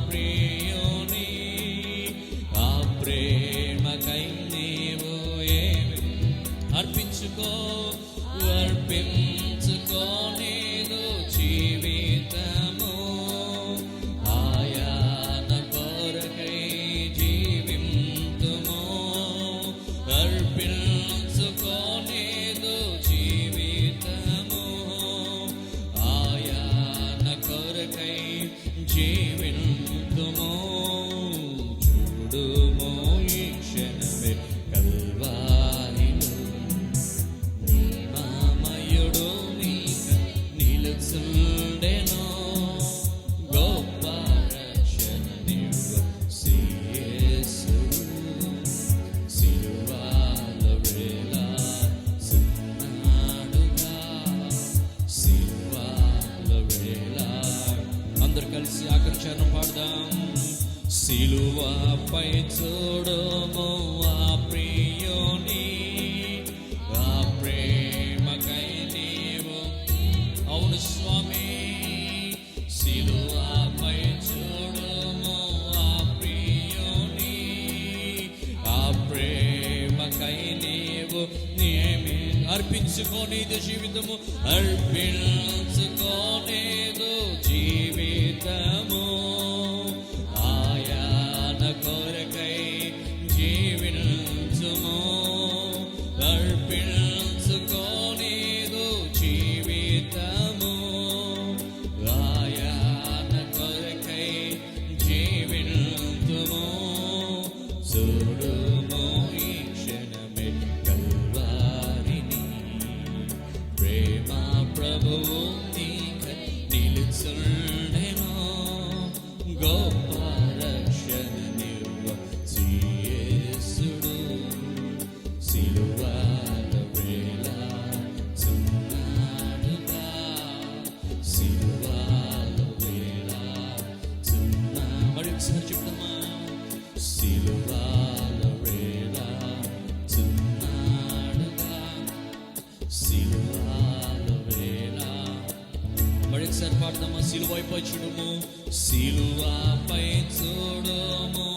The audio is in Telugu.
ప్రియుని ఆ ప్రేమకై నీవు ఏమి అర్పించుకో నీదు జీవితము ఆయన కొరకై జీవింతుము అర్పించుకో నీదు జీవితము ఆయన కొరకై జీవింతుము చూడుము ఈ క్షణమే కల్వారిలో మహిమమయుడు నీక నిలుచుండెను గొప్ప రక్షణనివ్వ యేసుడు సిలువలో వేలాడుచున్నాడుగా సిలువలో అందరు కలిసి ఆఖరి చరణం పాడదాం. సిలువపై చూడుము ఆ ప్రియుని ఆ ప్రేమకై నీవు అవును స్వామి సిలువపై చూడుము ఆ ప్రియుని ఆ ప్రేమకై నీవు నేమి అర్పించుకోనిది జీవితము అర్పించుకోనిదు జీవితము ఆయన కొరకై జీవించుము అర్పించుకోనిదు జీవితము ఆయన కొరకై జీవించుము చూడుము ఈ క్షణమే కల్వారిని ప్రేమ ప్రభువు నీకై నిలుచుండెను గొప్ప రక్షణనివ్వ యేసుడు సిలువలో వేలాడుచున్నాడుగా సిలువలో వేలాడుచున్నా మరి ఒకసారి చెప్తామా సిలువలో వేలాడుచున్నాడుగా సిలువలో వేలా మరి ఒకసారి పాడదామా సిలువపై చూడుము సిలువపై చూడుము